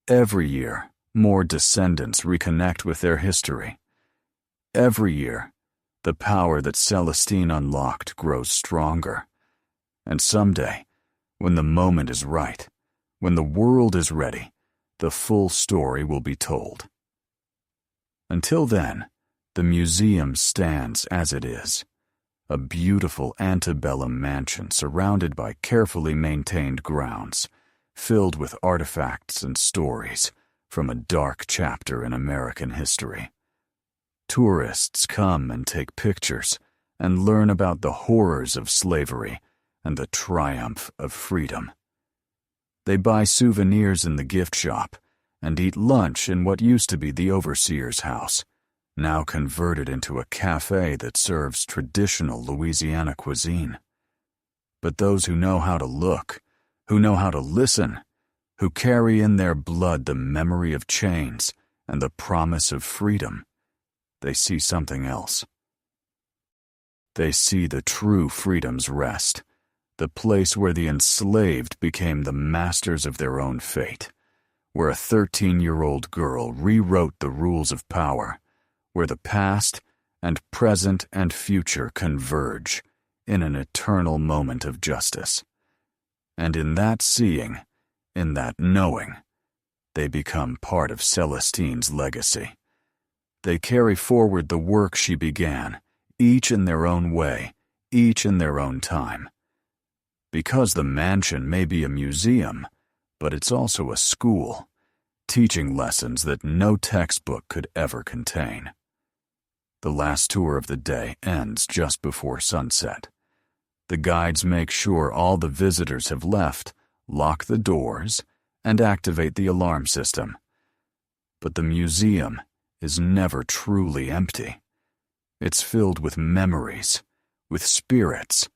Every year, more descendants reconnect with their history. Every year, the power that Celestine unlocked grows stronger. And someday, when the moment is right, when the world is ready, the full story will be told. Until then, the museum stands as it is, a beautiful antebellum mansion surrounded by carefully maintained grounds, filled with artifacts and stories from a dark chapter in American history. Tourists come and take pictures and learn about the horrors of slavery and the triumph of freedom. They buy souvenirs in the gift shop and eat lunch in what used to be the overseer's house, now converted into a cafe that serves traditional Louisiana cuisine. But those who know how to look, who know how to listen, who carry in their blood the memory of chains and the promise of freedom, they see something else. They see the true Freedom's Rest, the place where the enslaved became the masters of their own fate, where a 13-year-old girl rewrote the rules of power, where the past and present and future converge in an eternal moment of justice. And in that seeing, in that knowing, they become part of Celestine's legacy. They carry forward the work she began, each in their own way, each in their own time. Because the mansion may be a museum, but it's also a school, teaching lessons that no textbook could ever contain. The last tour of the day ends just before sunset. The guides make sure all the visitors have left, lock the doors, and activate the alarm system. But the museum is never truly empty. It's filled with memories, with spirits,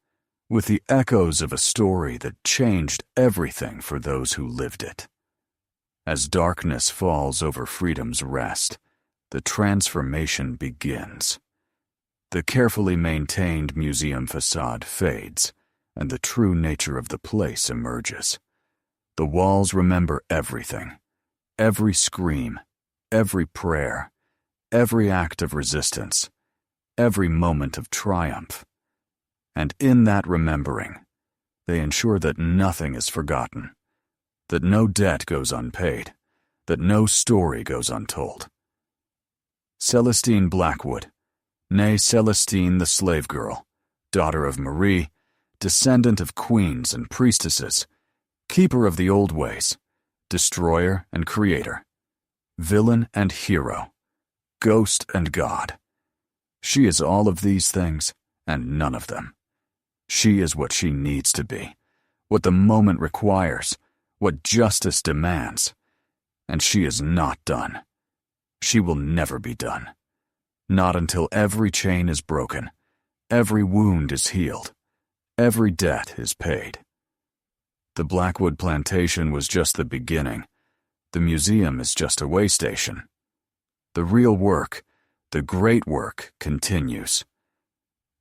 with the echoes of a story that changed everything for those who lived it. As darkness falls over Freedom's Rest, the transformation begins. The carefully maintained museum facade fades, and the true nature of the place emerges. The walls remember everything, every scream, every prayer, every act of resistance, every moment of triumph. And in that remembering, they ensure that nothing is forgotten, that no debt goes unpaid, that no story goes untold. Celestine Blackwood, née Celestine the slave girl, daughter of Marie, descendant of queens and priestesses, keeper of the old ways, destroyer and creator, villain and hero, ghost and god. She is all of these things and none of them. She is what she needs to be, what the moment requires, what justice demands. And she is not done. She will never be done. Not until every chain is broken, every wound is healed, every debt is paid. The Blackwood plantation was just the beginning. The museum is just a way station. The real work, the great work, continues.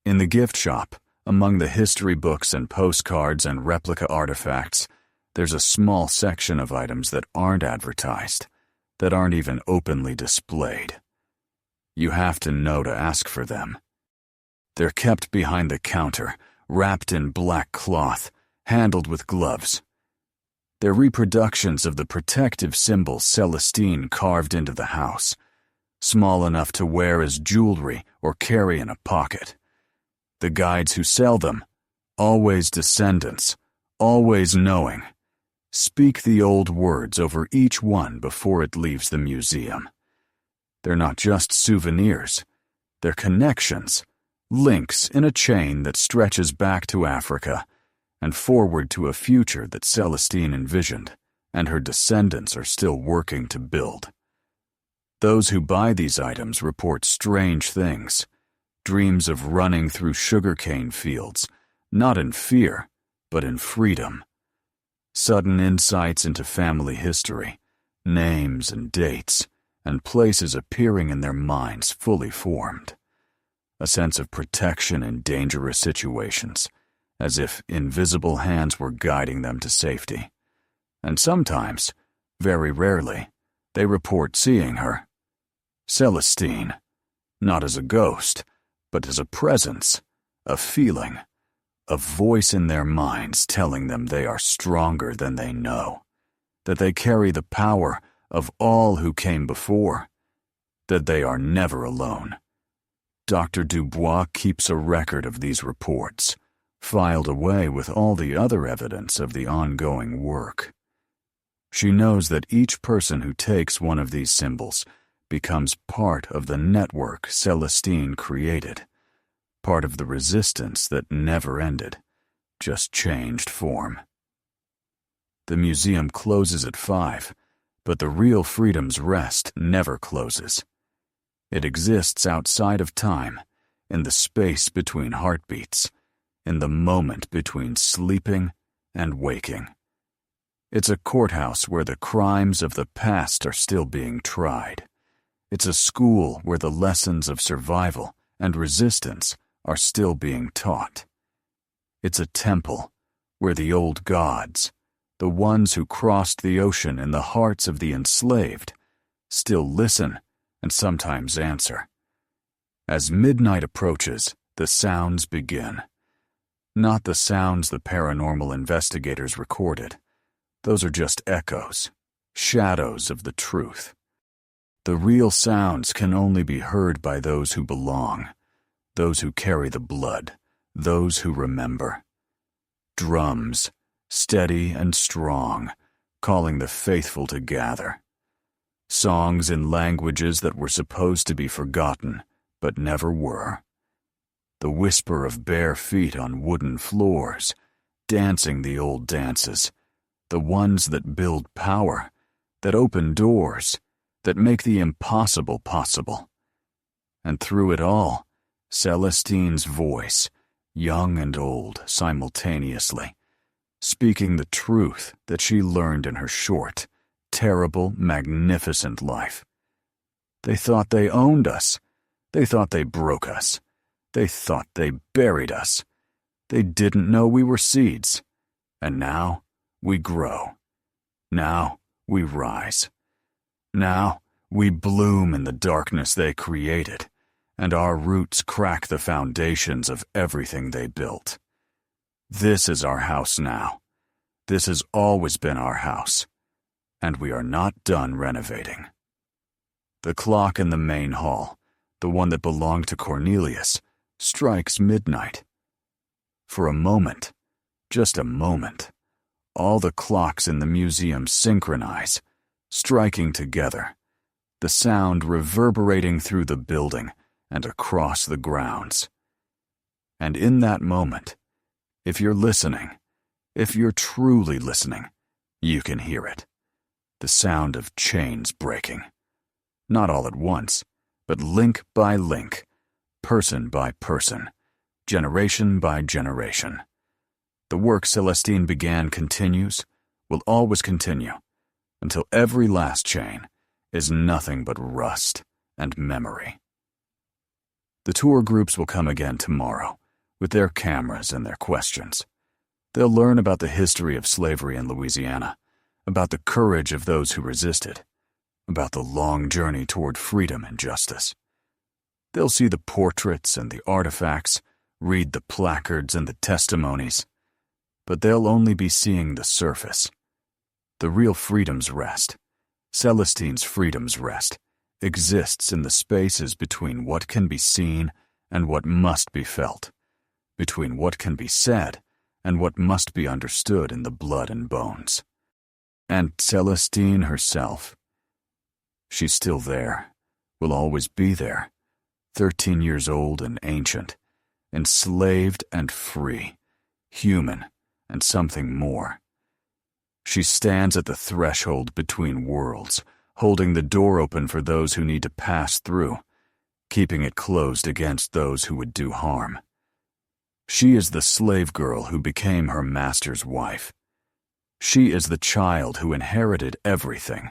In the gift shop, among the history books and postcards and replica artifacts, there's a small section of items that aren't advertised, that aren't even openly displayed. You have to know to ask for them. They're kept behind the counter, wrapped in black cloth, handled with gloves. They're reproductions of the protective symbol Celestine carved into the house, small enough to wear as jewelry or carry in a pocket. The guides who sell them, always descendants, always knowing, speak the old words over each one before it leaves the museum. They're not just souvenirs, they're connections, links in a chain that stretches back to Africa and forward to a future that Celestine envisioned and her descendants are still working to build. Those who buy these items report strange things, dreams of running through sugarcane fields, not in fear, but in freedom. Sudden insights into family history, names and dates, and places appearing in their minds fully formed. A sense of protection in dangerous situations, as if invisible hands were guiding them to safety. And sometimes, very rarely, they report seeing her. Celestine, not as a ghost, but as a presence, a feeling, a voice in their minds telling them they are stronger than they know, that they carry the power of all who came before, that they are never alone. Dr. Dubois keeps a record of these reports, filed away with all the other evidence of the ongoing work. She knows that each person who takes one of these symbols becomes part of the network Celestine created, part of the resistance that never ended, just changed form. The museum closes at 5, but the real freedom's rest never closes. It exists outside of time, in the space between heartbeats, in the moment between sleeping and waking. It's a courthouse where the crimes of the past are still being tried. It's a school where the lessons of survival and resistance are still being taught. It's a temple where the old gods, the ones who crossed the ocean in the hearts of the enslaved, still listen and sometimes answer. As midnight approaches, the sounds begin. Not the sounds the paranormal investigators recorded. Those are just echoes, shadows of the truth. The real sounds can only be heard by those who belong, those who carry the blood, those who remember. Drums, steady and strong, calling the faithful to gather. Songs in languages that were supposed to be forgotten, but never were. The whisper of bare feet on wooden floors, dancing the old dances, the ones that build power, that open doors, that make the impossible possible. And through it all, Celestine's voice, young and old simultaneously, speaking the truth that she learned in her short, terrible, magnificent life. They thought they owned us. They thought they broke us. They thought they buried us. They didn't know we were seeds. And now we grow. Now we rise. Now we bloom in the darkness they created, and our roots crack the foundations of everything they built. This is our house now. This has always been our house, and we are not done renovating. The clock in the main hall, the one that belonged to Cornelius, strikes midnight. For a moment, just a moment, All the clocks in the museum synchronize, striking together, the sound reverberating through the building and across the grounds. And in that moment, if you're listening, if you're truly listening, you can hear it. The sound of chains breaking. Not all at once, but link by link, person by person, generation by generation. The work Celestine began continues, will always continue, until every last chain is nothing but rust and memory. The tour groups will come again tomorrow, with their cameras and their questions. They'll learn about the history of slavery in Louisiana, about the courage of those who resisted, about the long journey toward freedom and justice. They'll see the portraits and the artifacts, read the placards and the testimonies, but they'll only be seeing the surface. The real freedom's rest, Celestine's freedom's rest, exists in the spaces between what can be seen and what must be felt, between what can be said and what must be understood in the blood and bones. And Celestine herself, she's still there, will always be there, 13 years old and ancient, enslaved and free, human and something more. She stands at the threshold between worlds, holding the door open for those who need to pass through, keeping it closed against those who would do harm. She is the slave girl who became her master's wife. She is the child who inherited everything.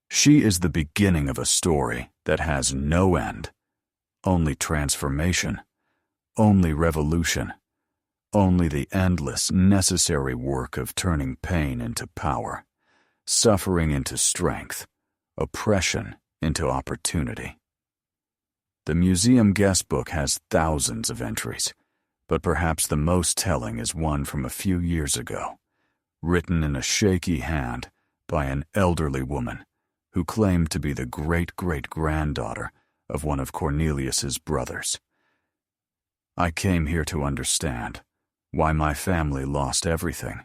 She is the beginning of a story that has no end, only transformation, only revolution, only the endless, necessary work of turning pain into power, suffering into strength, oppression into opportunity. The museum guest book has thousands of entries, but perhaps the most telling is one from a few years ago, written in a shaky hand by an elderly woman who claimed to be the great-great-granddaughter of one of Cornelius's brothers. I came here to understand why my family lost everything.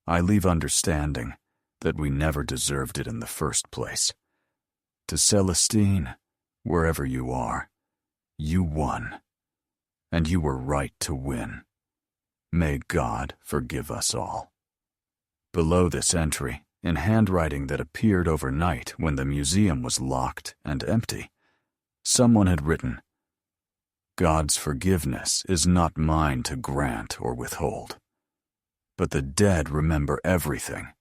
I leave understanding that we never deserved it in the first place. To Celestine, wherever you are, you won, and you were right to win. May God forgive us all. Below this entry, in handwriting that appeared overnight when the museum was locked and empty, someone had written, "God's forgiveness is not mine to grant or withhold. But the dead remember everything,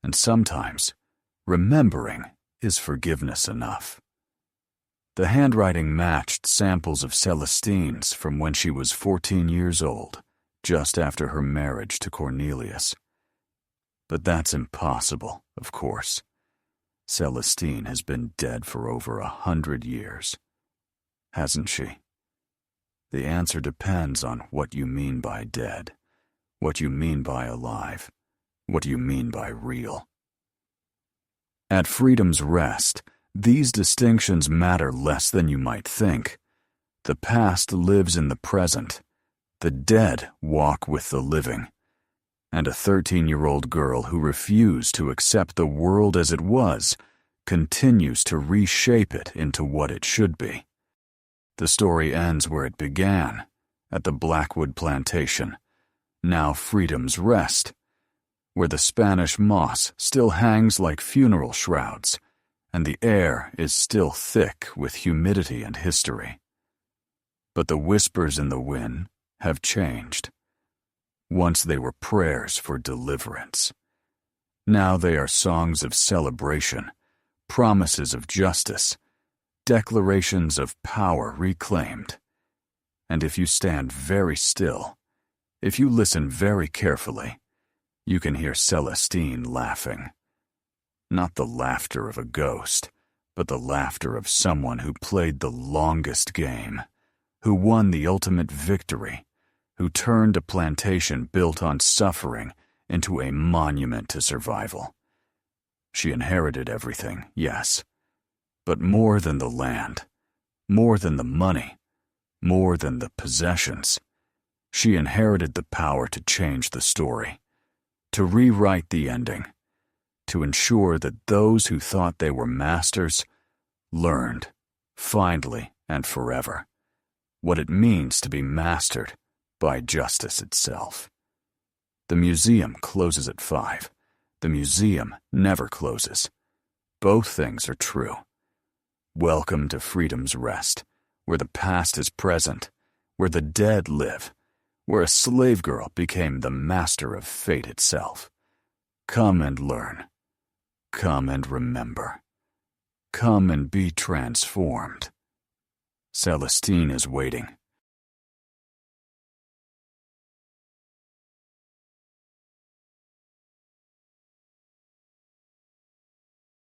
and sometimes remembering is forgiveness enough." The handwriting matched samples of Celestine's from when she was 14 years old, just after her marriage to Cornelius. But that's impossible, of course. Celestine has been dead for over 100 years. Hasn't she? The answer depends on what you mean by dead, what you mean by alive, what you mean by real. At freedom's rest, these distinctions matter less than you might think. The past lives in the present. The dead walk with the living. And a 13-year-old girl who refused to accept the world as it was continues to reshape it into what it should be. The story ends where it began, at the Blackwood plantation, now freedom's rest, where the Spanish moss still hangs like funeral shrouds, and the air is still thick with humidity and history. But the whispers in the wind have changed. Once they were prayers for deliverance. Now they are songs of celebration, promises of justice, declarations of power reclaimed. And if you stand very still, if you listen very carefully, you can hear Celestine laughing. Not the laughter of a ghost, but the laughter of someone who played the longest game, who won the ultimate victory, who turned a plantation built on suffering into a monument to survival. She inherited everything, yes, but more than the land, more than the money, more than the possessions, she inherited the power to change the story, to rewrite the ending, to ensure that those who thought they were masters learned, finally and forever, what it means to be mastered by justice itself. The museum closes at 5. The museum never closes. Both things are true. Welcome to freedom's rest, where the past is present, where the dead live, where a slave girl became the master of fate itself. Come and learn. Come and remember. Come and be transformed. Celestine is waiting.